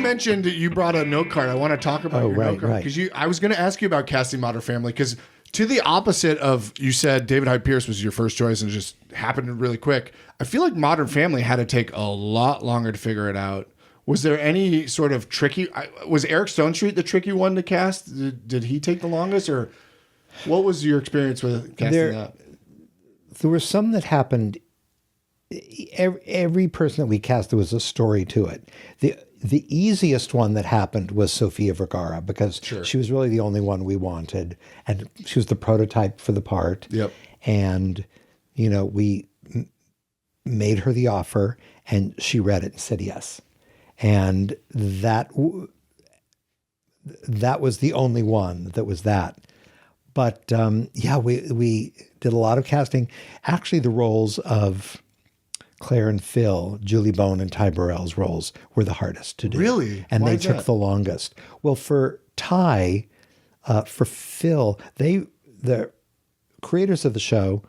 mentioned that you brought a note card. I want to talk about your note card because I was going to ask you about casting Modern Family because to the opposite of you said David Hyde Pierce was your first choice and it just happened really quick. I feel like Modern Family had to take a lot longer to figure it out. Was there any sort of tricky? Was Eric Stone Street the tricky one to cast? Did he take the longest, or what was your experience with casting that? There were some that happened. Every person that we cast, there was a story to it. The easiest one that happened was Sofia Vergara because she was really the only one we wanted, and she was the prototype for the part. Yep. And we made her the offer, and she read it and said yes. And that was the only one that was that. But we did a lot of casting. Actually, the roles of Claire and Phil, Julie Bowen and Ty Burrell's roles were the hardest to do. Really? And Why they is took that? the longest. Well, for Ty, for Phil, the creators of the show,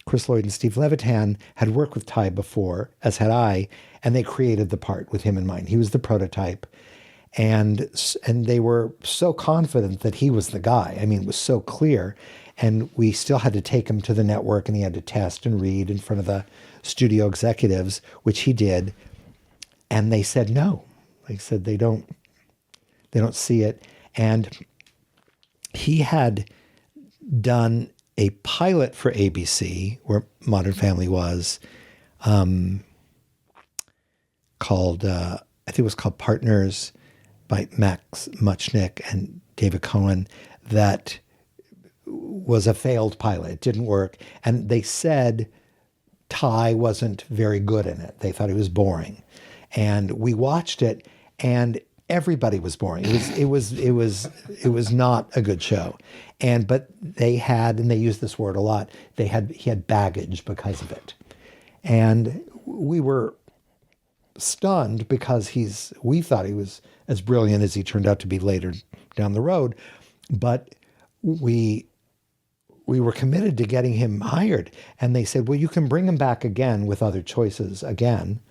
Chris Lloyd and Steve Levitan, had worked with Ty before, as had I, and they created the part with him in mind. He was the prototype. And they were so confident that he was the guy. I mean, it was so clear. And we still had to take him to the network, and he had to test and read in front of the studio executives, which he did. And they said no. They said they don't see it. And he had done a pilot for ABC, where Modern Family was, called, I think it was called Partners, by Max Muchnick and David Cohen, that was a failed pilot. It didn't work. And they said Ty wasn't very good in it. They thought he was boring. And we watched it, and everybody was boring. It was not a good show. But they had, and they used this word a lot, he had baggage because of it. And we were stunned because we thought he was as brilliant as he turned out to be later down the road. But we were committed to getting him hired. And they said, well, you can bring him back again with other choices again.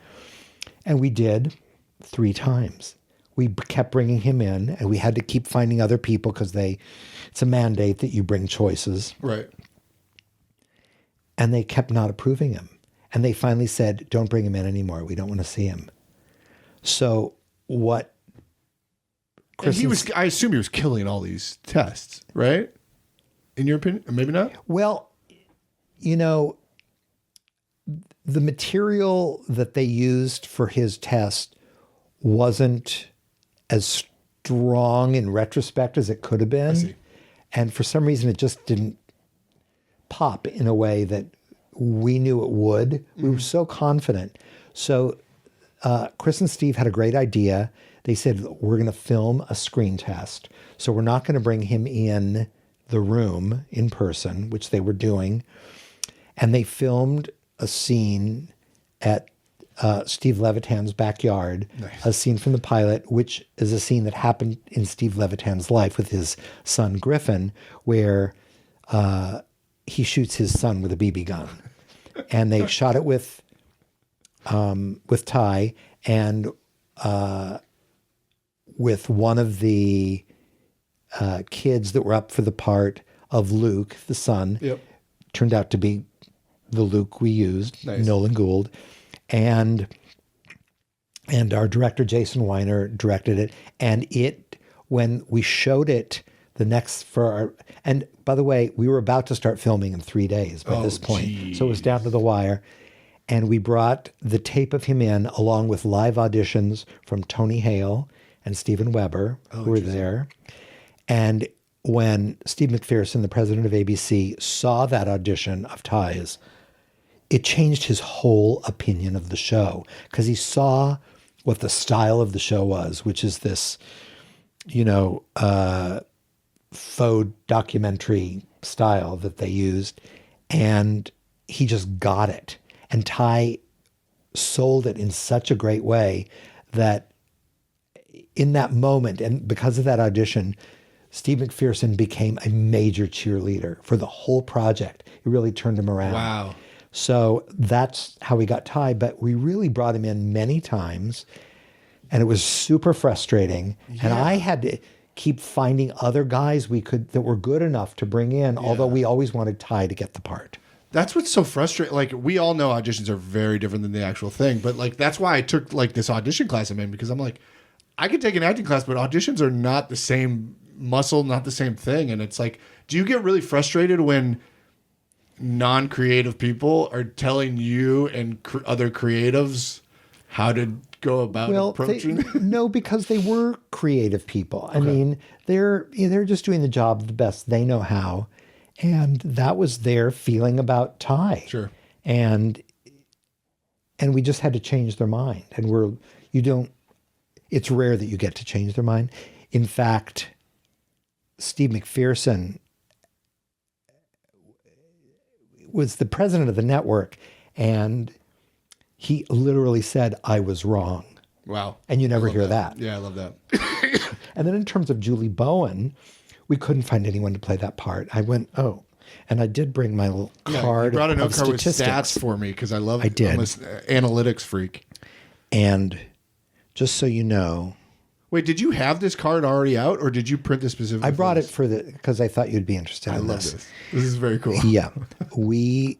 And we did 3 times. We kept bringing him in, and we had to keep finding other people because it's a mandate that you bring choices. Right. And they kept not approving him. And they finally said, don't bring him in anymore. We don't want to see him. So what I assume he was killing all these tests, right? In your opinion? Or maybe not? Well, the material that they used for his test wasn't as strong in retrospect as it could have been. I see. And for some reason, it just didn't pop in a way that we knew it would. Mm-hmm. We were so confident. So Chris and Steve had a great idea. They said, we're going to film a screen test. So we're not going to bring him in the room in person, which they were doing. And they filmed a scene at Steve Levitan's backyard, nice. A scene from the pilot, which is a scene that happened in Steve Levitan's life with his son Griffin, where he shoots his son with a BB gun. And they shot it with Ty and with one of the kids that were up for the part of Luke, the son. Yep. Turned out to be the Luke we used, nice. Nolan Gould. And our director, Jason Weiner, directed it. And when we showed it and by the way, we were about to start filming in 3 days by this point. Geez. So it was down to the wire. And we brought the tape of him in along with live auditions from Tony Hale and Steven Weber, who were there. And when Steve McPherson, the president of ABC, saw that audition of Ty's, it changed his whole opinion of the show because he saw what the style of the show was, which is this, faux documentary style that they used. And he just got it. And Ty sold it in such a great way that in that moment, and because of that audition, Steve McPherson became a major cheerleader for the whole project. It really turned him around. Wow. So that's how we got Ty, but we really brought him in many times And it was super frustrating. Yeah. And I had to keep finding other guys that were good enough to bring in, although we always wanted Ty to get the part. That's what's so frustrating. Like, we all know auditions are very different than the actual thing, but like, that's why I took like this audition class I'm in, because I'm like, I could take an acting class, but auditions are not the same muscle, not the same thing. And it's like, do you get really frustrated when non-creative people are telling you and other creatives how to go about approaching? No, because they were creative people. I mean, they're just doing the job the best they know how. And that was their feeling about Ty. Sure. And we just had to change their mind. And it's rare that you get to change their mind. In fact, Steve McPherson was the president of the network, and he literally said, "I was wrong." Wow. And you never hear that. Yeah, I love that. And then in terms of Julie Bowen, we couldn't find anyone to play that part. I went, and I did bring my little card. You brought a note card with statistics. stats for me because I'm an analytics freak. And just so you know. Wait, did you have this card already out, or did you print this specifically? I brought it because I thought you'd be interested in this. I love this. This is very cool. Yeah. We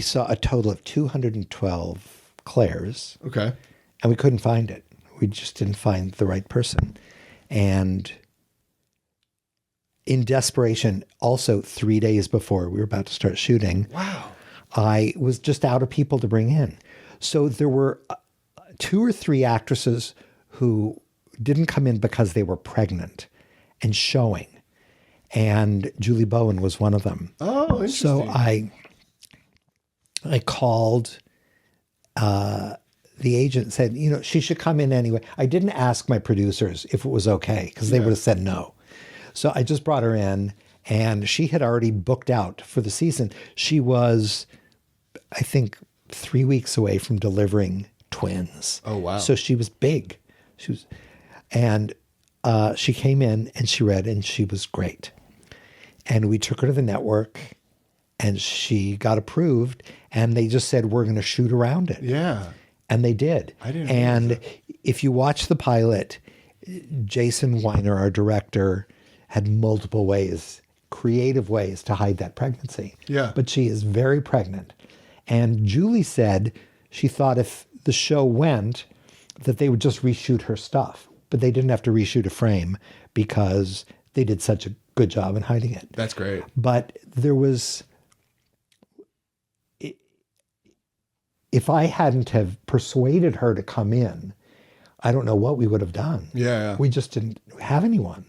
saw a total of 212 Claires. Okay. And we couldn't find it. We just didn't find the right person. And in desperation, also 3 days before we were about to start shooting, wow, I was just out of people to bring in. So there were 2 or 3 actresses who didn't come in because they were pregnant and showing. And Julie Bowen was one of them. Oh, interesting. So I called the agent, said, she should come in anyway. I didn't ask my producers if it was okay, because they would have said no. So I just brought her in, and she had already booked out for the season. She was, I think, 3 weeks away from delivering twins. Oh, wow. So she was big. She came in and she read, and she was great. And we took her to the network, and she got approved, and they just said, we're going to shoot around it. Yeah. And they did. I didn't And that. If you watch the pilot, Jason Weiner, our director, had multiple creative ways to hide that pregnancy. Yeah. But she is very pregnant. And Julie said she thought if the show went, that they would just reshoot her stuff. But they didn't have to reshoot a frame because they did such a good job in hiding it. That's great. But there was... If I hadn't have persuaded her to come in, I don't know what we would have done. Yeah. We just didn't have anyone.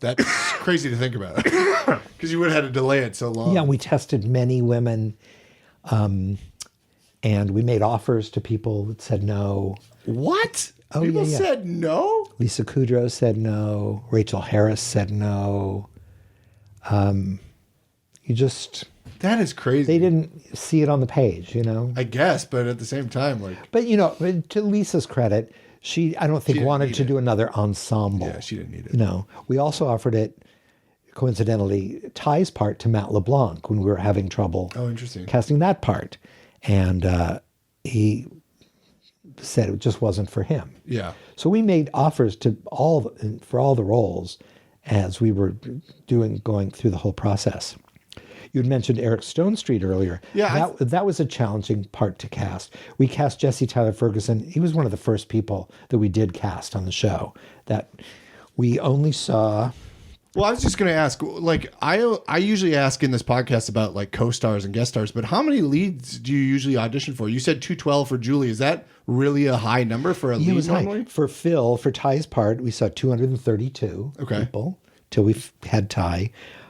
That's crazy to think about, because you would have had to delay it so long. Yeah, we tested many women, and we made offers to people that said no. What? Oh, people yeah. said no? Lisa Kudrow said no. Rachel Harris said no. That is crazy. They didn't see it on the page, I guess, but at the same time, like... But, to Lisa's credit, I don't think wanted to do another ensemble. Yeah, she didn't need it. We also offered it, coincidentally, Ty's part to Matt LeBlanc when we were having trouble casting that part. And he said it just wasn't for him. Yeah. So we made offers for all the roles as we were going through the whole process. You had mentioned Eric Stone Street earlier. Yeah. That was a challenging part to cast. We cast Jesse Tyler Ferguson. He was one of the first people that we did cast on the show that we only saw. Well, I was just going to ask, like, I usually ask in this podcast about like co-stars and guest stars, but how many leads do you usually audition for? You said 212 for Julie. Is that really a high number for a lead? It was normally? high. For Phil, for Ty's part, we saw 232 people till we had Ty.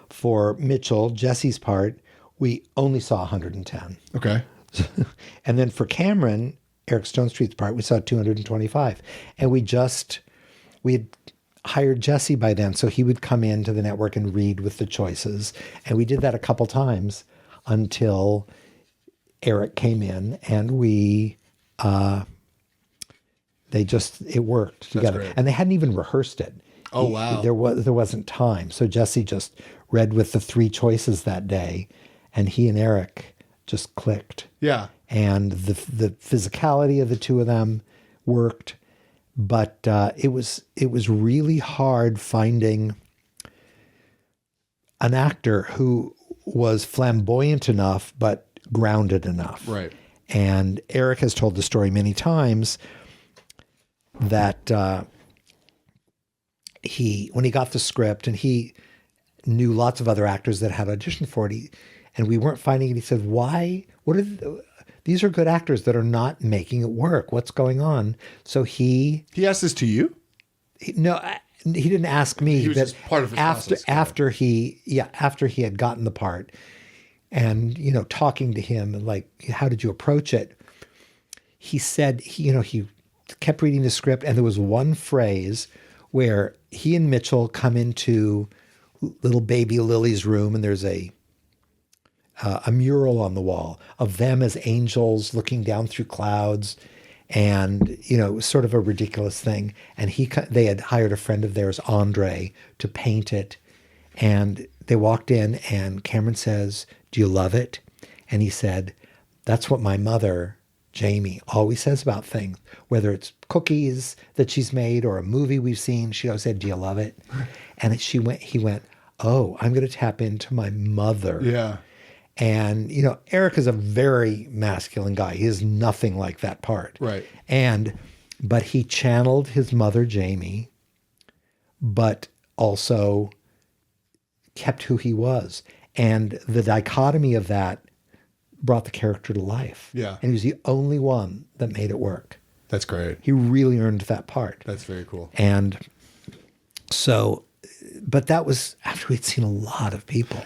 For Mitchell, Jesse's part, we only saw 110. Okay. And then for Cameron, Eric Stone Street's part, we saw 225. And we had hired Jesse by then, so he would come into the network and read with the choices. And we did that a couple times until Eric came in, and it worked together. And they hadn't even rehearsed it. Oh, wow. There wasn't time. So Jesse just read with the 3 choices that day, and he and Eric just clicked. Yeah. and the physicality of the two of them worked. But it was really hard finding an actor who was flamboyant enough but grounded enough. Right. And Eric has told the story many times that when he got the script, and he knew lots of other actors that had auditioned for it, and we weren't finding it. He said, "Why? These are good actors that are not making it work. What's going on?" So he asked this to you? No, he didn't ask me. He was just part of his process. After he had gotten the part, and talking to him and like, how did you approach it? He said he kept reading the script, and there was one phrase where he and Mitchell come into little baby Lily's room, and there's a mural on the wall of them as angels looking down through clouds, and it was sort of a ridiculous thing. And they had hired a friend of theirs, Andre, to paint it. And they walked in, and Cameron says, "Do you love it?" And he said, "That's what my mother, Jamie, always says about things, whether it's cookies that she's made or a movie we've seen. She always said, 'Do you love it?'" And he went, "Oh, I'm going to tap into my mother." Yeah. And, Eric is a very masculine guy. He is nothing like that part. Right. But he channeled his mother, Jamie, but also kept who he was. And the dichotomy of that brought the character to life. Yeah. And he was the only one that made it work. That's great. He really earned that part. That's very cool. And so, but that was after we'd seen a lot of people.